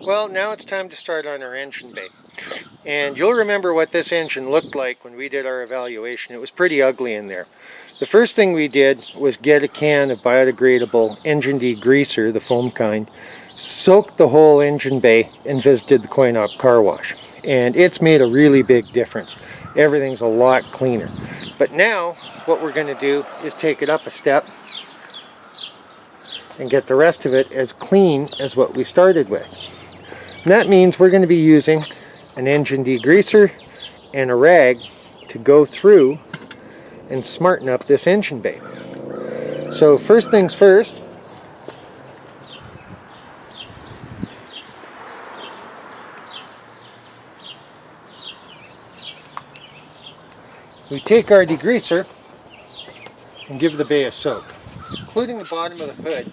Well, now it's time to start on our engine bay. And you'll remember what this engine looked like when we did our evaluation. It was pretty ugly in there. The first thing we did was get a can of biodegradable engine degreaser, the foam kind, soaked the whole engine bay, and visited the Coin-Op car wash. And it's made a really big difference. Everything's a lot cleaner. But now what we're going to do is take it up a step and get the rest of it as clean as what we started with. And that means we're going to be using an engine degreaser and a rag to go through and smarten up this engine bay. So first things first, we take our degreaser and give the bay a soak, including the bottom of the hood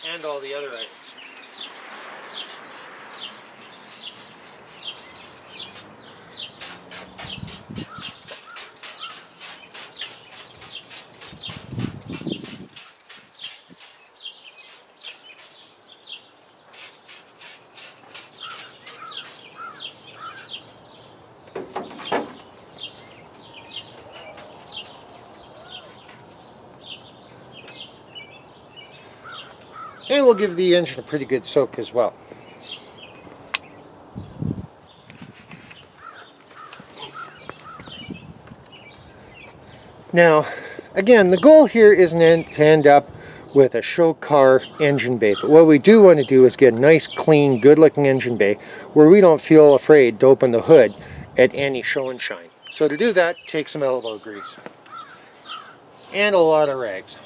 and all the other items. And we'll give the engine a pretty good soak as well. Now, again, the goal here isn't to end up with a show car engine bay, but what we do want to do is get a nice, clean, good-looking engine bay where we don't feel afraid to open the hood at any show and shine. So to do that, take some elbow grease and a lot of rags.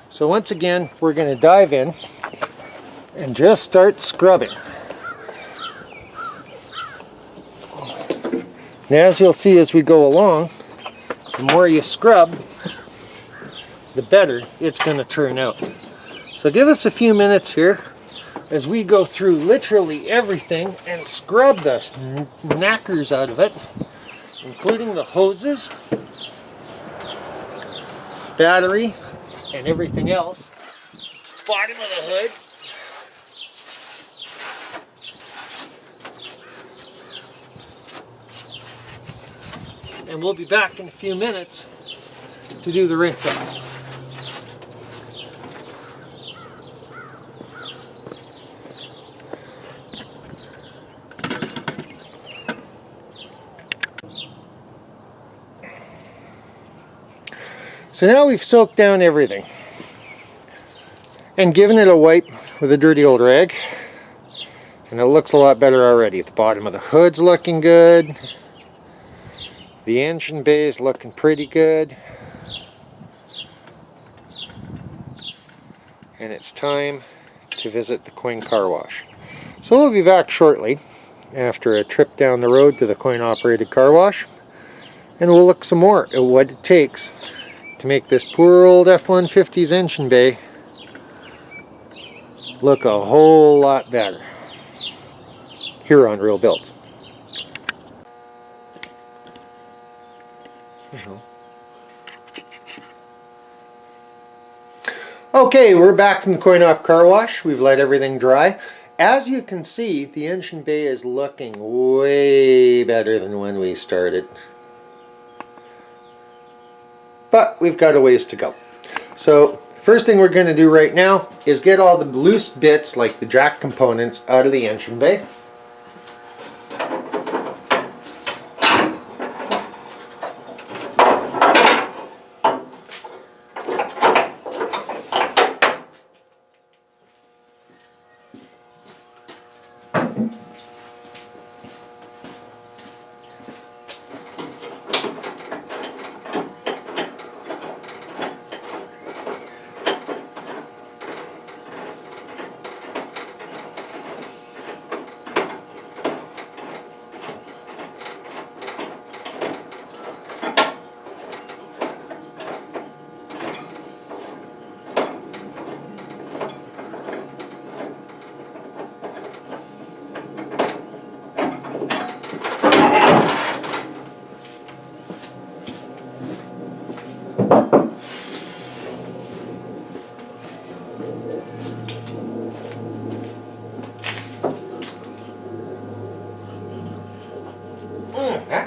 So once again, we're going to dive in and just start scrubbing. And as you'll see as we go along, the more you scrub, the better it's going to turn out. So give us a few minutes here as we go through literally everything and scrub the knackers out of it, including the hoses, battery, and everything else, bottom of the hood, and we'll be back in a few minutes to do the rinse out. So now we've soaked down everything and given it a wipe with a dirty old rag, and it looks a lot better already. The bottom of the hood's looking good. The engine bay is looking pretty good. And it's time to visit the Coin car wash. So we'll be back shortly after a trip down the road to the Coin operated car wash, and we'll look some more at what it takes to make this poor old F-150's engine bay look a whole lot better here on Real Builds. Okay, we're back from the Coin-Op car wash. We've let everything dry. As you can see, the engine bay is looking way better than when we started. But we've got a ways to go. So first thing we're going to do right now is get all the loose bits, like the jack components, out of the engine bay.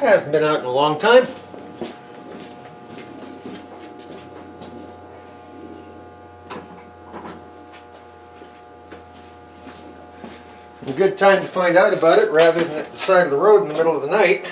cat hasn't been out in a long time. A good time to find out about it rather than at the side of the road in the middle of the night.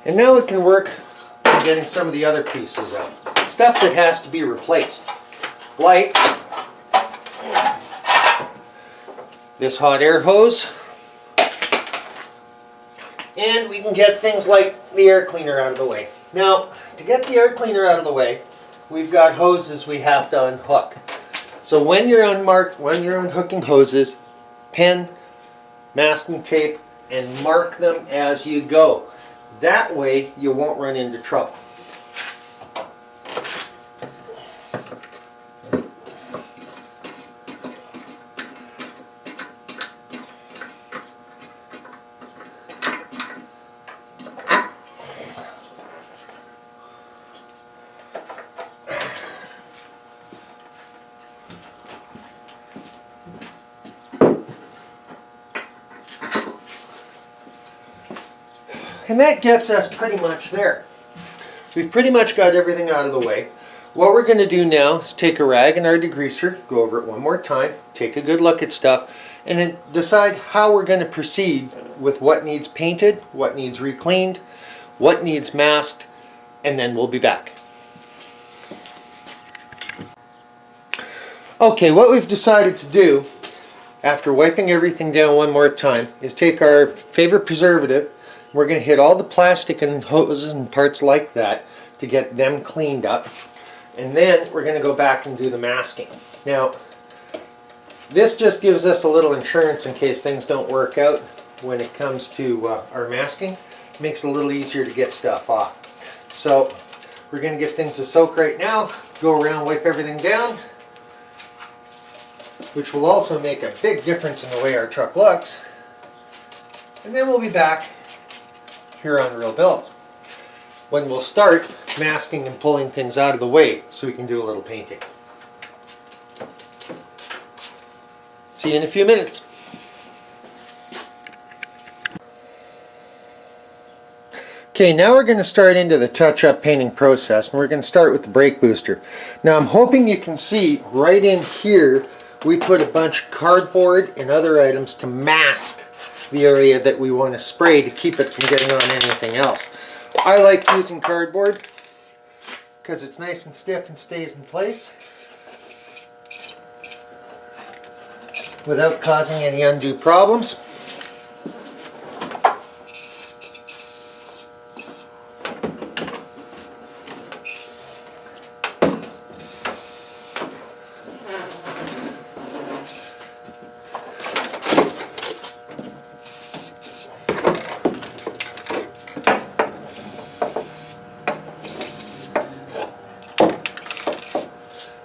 And now we can work on getting some of the other pieces out. Stuff that has to be replaced. Like this hot air hose. And we can get things like the air cleaner out of the way. Now, to get the air cleaner out of the way, we've got hoses we have to unhook. So when you're unhooking hoses, pin, masking tape, and mark them as you go. That way you won't run into trouble. And that gets us pretty much there. We've pretty much got everything out of the way. What we're going to do now is take a rag and our degreaser, go over it one more time, take a good look at stuff, and then decide how we're going to proceed with what needs painted, what needs recleaned, what needs masked, and then we'll be back. Okay, what we've decided to do, after wiping everything down one more time, is take our favorite preservative. We're going to hit all the plastic and hoses and parts like that to get them cleaned up. And then we're going to go back and do the masking. Now, this just gives us a little insurance in case things don't work out when it comes to our masking. It makes it a little easier to get stuff off. So we're going to give things a soak right now, go around, wipe everything down, which will also make a big difference in the way our truck looks. And then we'll be back here on Real Builds, when we'll start masking and pulling things out of the way so we can do a little painting. See you in a few minutes. Okay, now we're going to start into the touch-up painting process, and we're going to start with the brake booster. Now I'm hoping you can see right in here we put a bunch of cardboard and other items to mask the area that we want to spray to keep it from getting on anything else. I like using cardboard because it's nice and stiff and stays in place without causing any undue problems.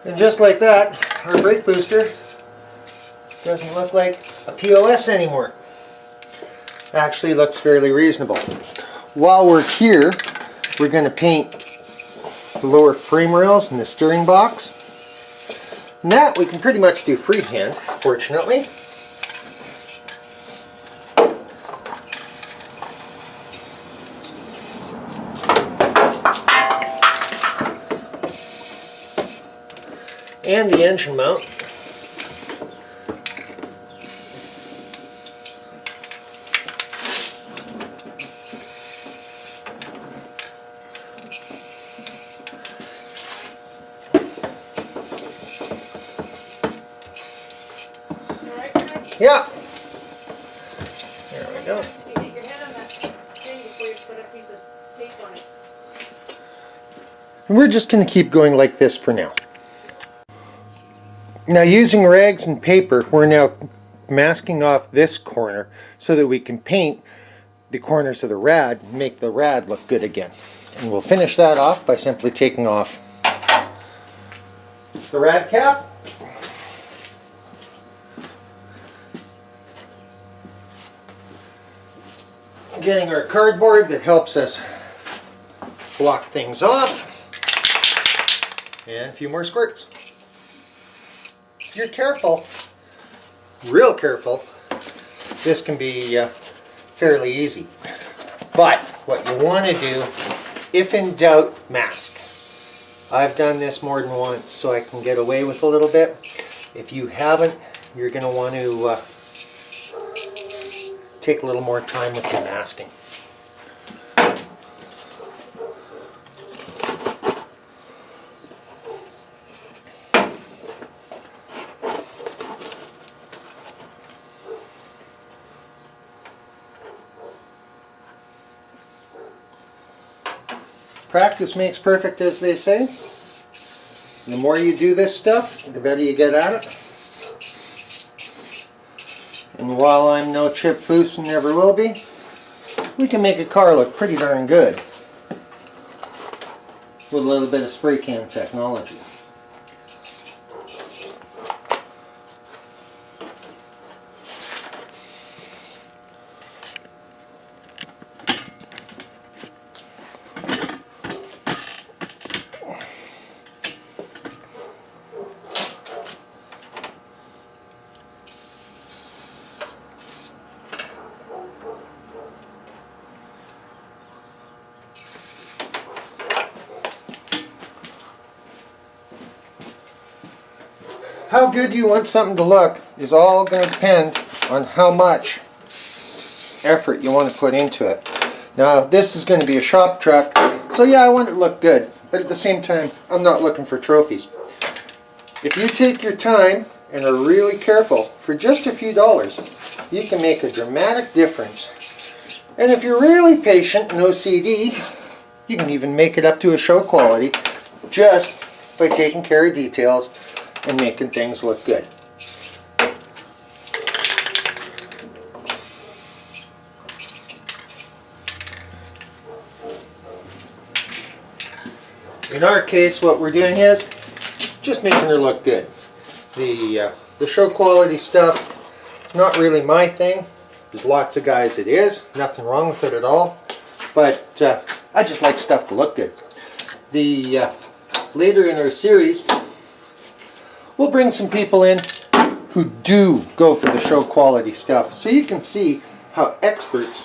And just like that, our brake booster doesn't look like a POS anymore. Actually looks fairly reasonable. While we're here, we're going to paint the lower frame rails and the steering box. And that we can pretty much do freehand, fortunately. And the engine mount. Yeah. There we go. You get your head on that thing before you put a piece of tape on it. And we're just going to keep going like this for now. Now, using rags and paper, we're now masking off this corner so that we can paint the corners of the rad and make the rad look good again. And we'll finish that off by simply taking off the rad cap. Getting our cardboard that helps us block things off. And a few more squirts. If you're careful, real careful, this can be fairly easy. But what you want to do, if in doubt, mask. I've done this more than once so I can get away with a little bit. If you haven't, you're going to want to take a little more time with your masking. Practice makes perfect, as they say. The more you do this stuff, the better you get at it. And while I'm no Chip Foose and never will be, we can make a car look pretty darn good with a little bit of spray can technology. How good you want something to look is all going to depend on how much effort you want to put into it. Now, this is going to be a shop truck, so yeah, I want it to look good, but at the same time, I'm not looking for trophies. If you take your time and are really careful, for just a few dollars, you can make a dramatic difference. And if you're really patient and OCD, you can even make it up to a show quality just by taking care of details and making things look good. In our case, what we're doing is just making her look good. The show quality stuff, not really my thing. There's lots of guys it is. Nothing wrong with it at all. But I just like stuff to look good. Later in our series, we'll bring some people in who do go for the show quality stuff, so you can see how experts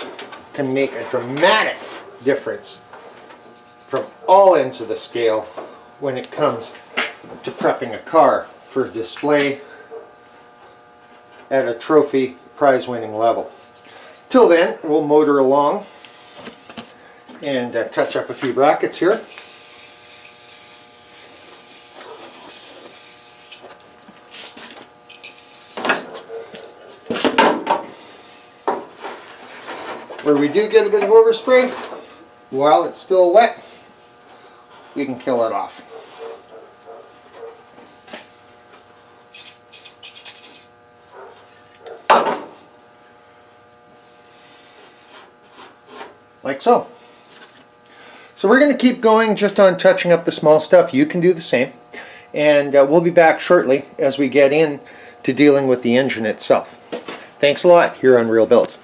can make a dramatic difference from all ends of the scale when it comes to prepping a car for display at a trophy prize-winning level. Till then, we'll motor along and touch up a few brackets here. Where we do get a bit of overspray, while it's still wet, we can kill it off. Like so. So we're going to keep going just on touching up the small stuff. You can do the same. And we'll be back shortly as we get in to dealing with the engine itself. Thanks a lot here on Real Builds.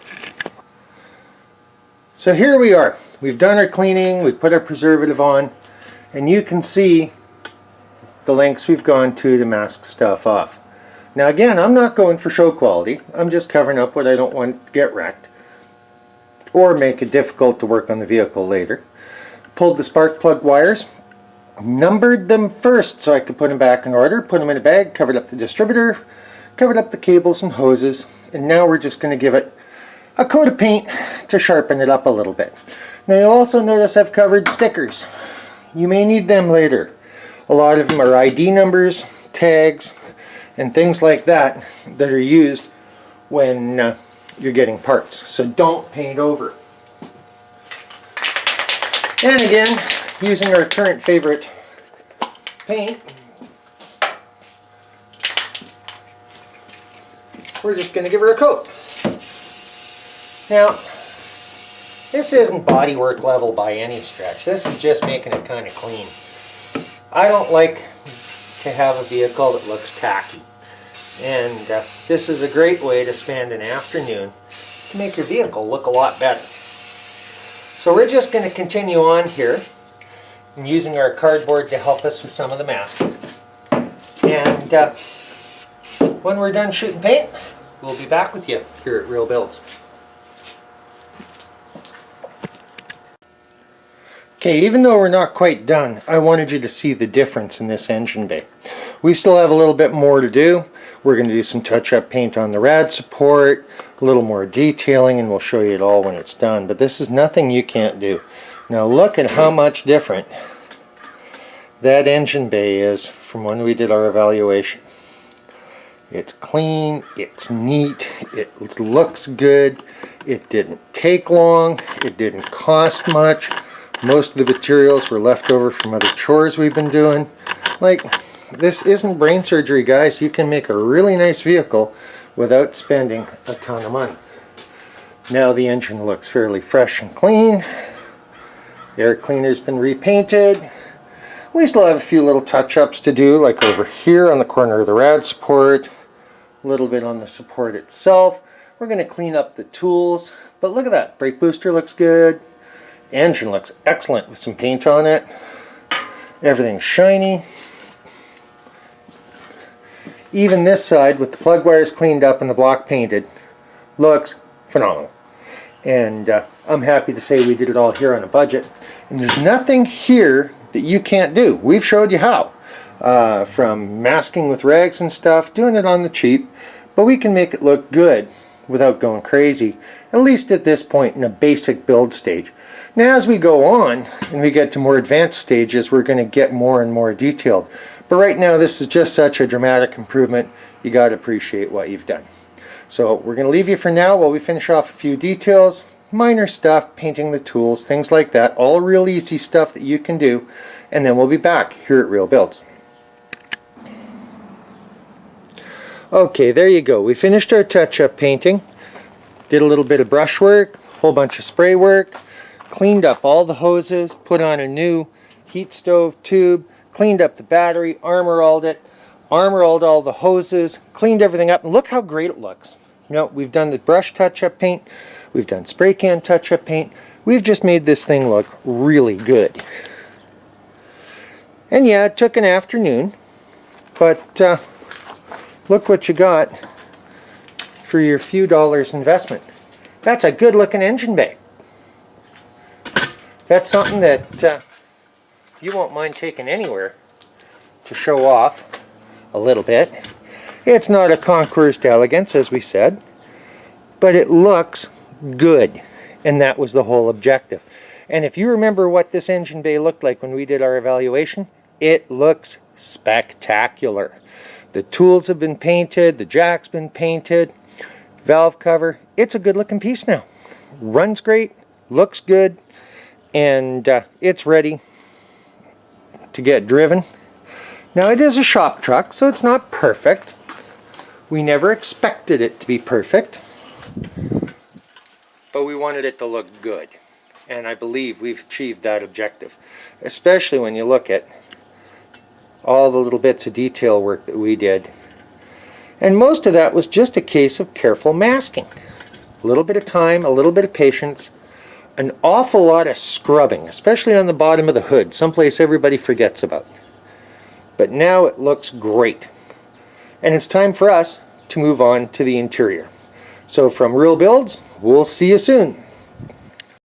So here we are. We've done our cleaning, we've put our preservative on, And you can see the lengths we've gone to mask stuff off. Now again, I'm not going for show quality. I'm just covering up what I don't want to get wrecked or make it difficult to work on the vehicle later. Pulled the spark plug wires, numbered them first so I could put them back in order, put them in a bag, covered up the distributor, covered up the cables and hoses, and now we're just going to give it a coat of paint to sharpen it up a little bit. Now you'll also notice I've covered stickers. You may need them later. A lot of them are ID numbers, tags, and things like that that are used when you're getting parts. So don't paint over. And again, using our current favorite paint, we're just going to give her a coat. Now, this isn't bodywork level by any stretch. This is just making it kind of clean. I don't like to have a vehicle that looks tacky. And this is a great way to spend an afternoon to make your vehicle look a lot better. So we're just going to continue on here and using our cardboard to help us with some of the masking. And when we're done shooting paint, we'll be back with you here at Real Builds. Okay, even though we're not quite done, I wanted you to see the difference in this engine bay. We still have a little bit more to do. We're going to do some touch-up paint on the rad support, a little more detailing, and we'll show you it all when it's done. But this is nothing you can't do. Now look at how much different that engine bay is from when we did our evaluation. It's clean, it's neat, it looks good, it didn't take long, it didn't cost much. Most of the materials were left over from other chores we've been doing. Like, this isn't brain surgery, guys. You can make a really nice vehicle without spending a ton of money. Now the engine looks fairly fresh and clean. The air cleaner's been repainted. We still have a few little touch-ups to do, like over here on the corner of the rad support, a little bit on the support itself. We're going to clean up the tools, but look at that. Brake booster looks good. Engine looks excellent with some paint on it. Everything's shiny. Even this side with the plug wires cleaned up and the block painted looks phenomenal. And I'm happy to say we did it all here on a budget. And there's nothing here that you can't do. We've showed you how. From masking with rags and stuff, doing it on the cheap, but we can make it look good without going crazy, at least at this point in a basic build stage. Now as we go on and we get to more advanced stages, we're going to get more and more detailed. But right now this is just such a dramatic improvement, you got to appreciate what you've done. So we're going to leave you for now while we finish off a few details, minor stuff, painting the tools, things like that, all real easy stuff that you can do, and then we'll be back here at Real Builds. Okay, there you go. We finished our touch-up painting, did a little bit of brush work, whole bunch of spray work, cleaned up all the hoses, put on a new heat stove tube, cleaned up the battery, armor-alled it, armor-alled all the hoses, cleaned everything up, and look how great it looks. You know, we've done the brush touch-up paint, we've done spray can touch-up paint, we've just made this thing look really good. And yeah, it took an afternoon, but look what you got for your few dollars investment. That's a good looking engine bay. That's something that you won't mind taking anywhere to show off a little bit. It's not a concours d'elegance, as we said, but it looks good, and that was the whole objective. And if you remember what this engine bay looked like when we did our evaluation, it looks spectacular. The tools have been painted, the jack's been painted, valve cover. It's a good looking piece now. Runs great, looks good, and it's ready to get driven. Now it is a shop truck, so it's not perfect. We never expected it to be perfect, but we wanted it to look good, and I believe we've achieved that objective, especially when you look at all the little bits of detail work that we did. And most of that was just a case of careful masking. A little bit of time, a little bit of patience, an awful lot of scrubbing, especially on the bottom of the hood, someplace everybody forgets about. But now it looks great. And it's time for us to move on to the interior. So from Real Builds, we'll see you soon.